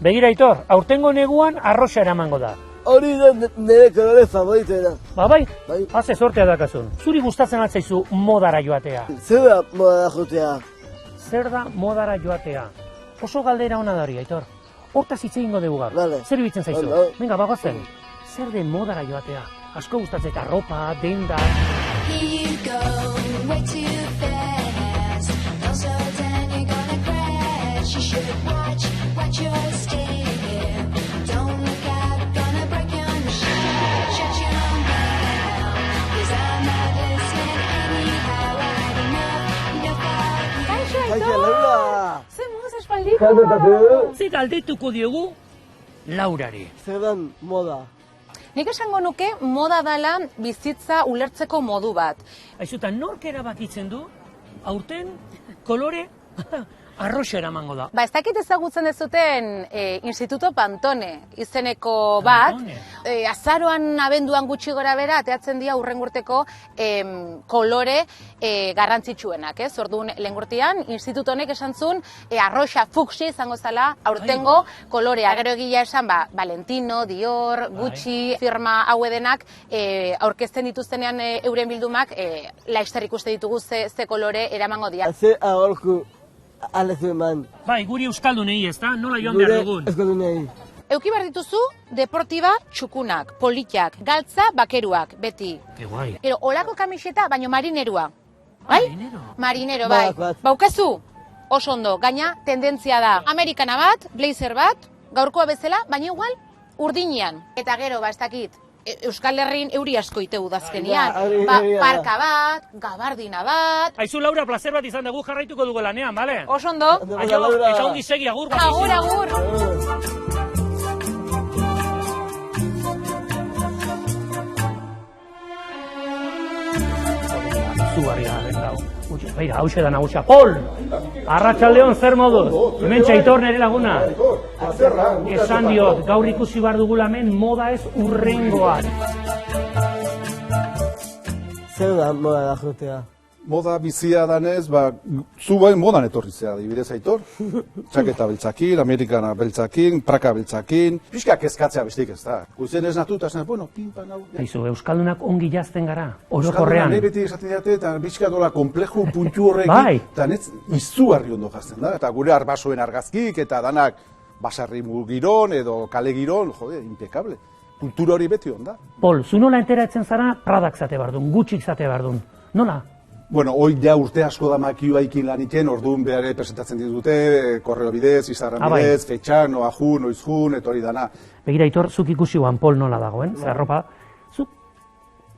Begira, Aitor, aurtengo neguan arroxa eramango da. Hori da nire kolore favoritoena. Bai, haze sortea dakazun. Zuri gustatzen altzaizu modara joatea. Zer da modara joatea? Zer da modara joatea? Oso galdera ona da hori, Aitor. Hortaz hitz egingo dugu gaur. Vale. Zer iruditzen zaizu? Venga, bagoazen. Zer den modara joatea? Asko gustatzen eta ropa, denda... Zer galdetuko diogu Laurari. Zer dan moda? Nik esango nuke moda dela bizitza ulertzeko modu bat. Aizuta, nork erabakitzen du, aurten kolore arroxa eramango da. Ez dakit ezagutzen dezuten Instituto Pantone izeneko bat, azaroan abenduan gutxi gora bera, ateatzen dira hurrengurteko kolore garrantzitsuenak, ez? Orduan lehengurtean, instituto honek esan zuen arroxa fuksi izango zela aurtengo kolorea. Gero egia esan, Valentino, Dior, Gucci, firma hauedenak aurkezten dituztenean euren bildumak, laizter ikuste ditugu ze kolore eramango dira. Ze agorku alezu eman. Bai, guri euskaldunei ez da, nola joan behar dugun. Gure euskaldunei. Euki behar dituzu, deportiba txukunak, politak, galtza bakeruak, beti. Ke guai. Gero, olako kamiseta, baino marinerua. Bai? Marinero, bai. Bat. Baukazu, oso ondo, gaina tendentzia da. Amerikana bat, blazer bat, gaurkoa bezala, baina igual, urdinean. Eta gero, ez dakit, Euskal Herrin euri asko ite udazkenian. Parka bat, gabardina bat. Aizu, Laura, placer bat izan dugu jarraituko dugu lanean, bale? Oso ondo. Aio, eta ongi segi, agur. Agur, agur. Zugarria den dago. Beira, hause da nagusia. Pol! Arratsaldeon zer moduz? Hemen Aitor nere laguna. Esan diot, gaur ikusi behar dugula hemen moda ez urrengoan. Zer da moda da jotea? Moda bizia danez, zu modan etorri zea, adibidez, Aitor. Txaketa beltzakin, amerikana beltzakin, praka beltzakin. Pixka kezkatzea bestik ez da. Guzen ez natu eta bueno, pinpan hau. Aizu, euskaldunak ongi jazten gara, orokorrean. Euskalduna beti esaten dute, eta pixka dola kompleju puntu horrekin, eta netz izugarri ondo jazten da. Eta gure arbasoen argazkik, eta danak basarri giron edo kale giron, jode, impecable. Kultura hori beti onda. Pol, zu nola enteratzen zara Pradak zate bardun, Gucci zate bardun. Nola? Bueno, hoi ja urte asko da makioaikin lan iken, orduan behar presentatzen ditute, korreo bidez, Instagram bidez, fetxak, noa jun, noiz jun, etori dana. Begira, Aitor, zuk ikusi guan Pol nola dagoen, zerropa, zuk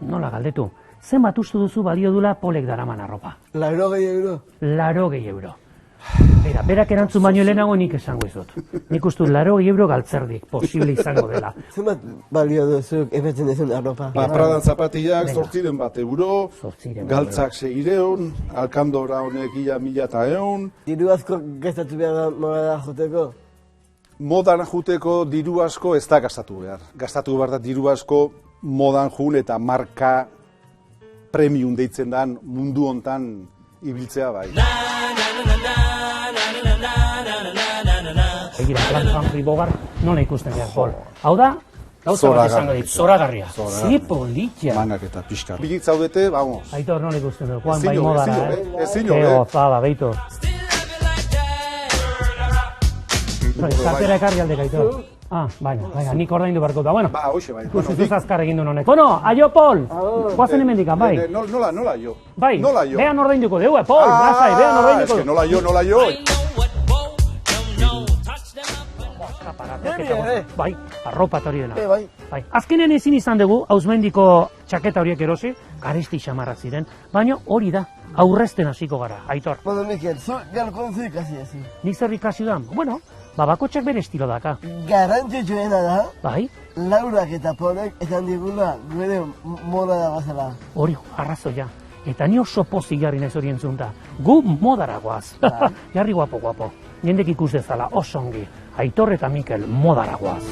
nola galdetu. Zenbat ustu duzu balio dula Polek daraman arropa? 80 euro. 80 euro. Beira, berak erantzun baino lehenago nik esango izut. Nik uste 80 euro galtzerdik, posible izango dela. Zenbat balio duzuk emetzen dezun arropa? Pradan zapatillak 800 euro, 800 galtzak 600, alkandora honek 1.100. Diru asko gastatu behar da moda joteko? Modan juteko diru asko ez da gastatu behar. Gastatu behar da diru asko modan jun eta marka premium deitzen dan mundu hontan ibiltzea bai. Egira, plan Humphrey Bogart nola ikusten behar, Pol. Hau da, gauza bat izango dit, zoragarria. Ze politxa. Mangak eta pixka. Bilik zaudete, vamos. Aitor nola ikusten dut, Juan bai modara, Ezino, gozada, beito. Kartera ekarri aldeka, Aitor. Baina, nik ordaindu barko da. Bueno, hoxe bai. ikusi azkar egin duen honek. Bueno, aio, Pol! Guazen hemendikan, bai. Nola jo? Bai, nola jo? behan ordainduko dugu, Pol, brazai, behan ordainduko dugu. Nola jo. Bai, arropa eta hori dena. Bai. Azkenen ezin izan dugu, hausmendiko txaketa horiek erosi, garesti xamarrak ziren, baina hori da, aurrezten hasiko gara, Aitor. Bueno, Mikel, zu galkon zu ikasi ezi. Nik zer ikasi da? Bueno, bakotxak bere estilo daka. Garrantzitsuena da, Bai, Laurak eta Polek esan digula gure moda da bazela. hori arrazoia. Eta ni oso pozik jarri naiz hori entzunta. Gu modara goaz. Jarri guapo. Jendek ikus dezala, oso ongi. Aitor eta Mikel modara goaz.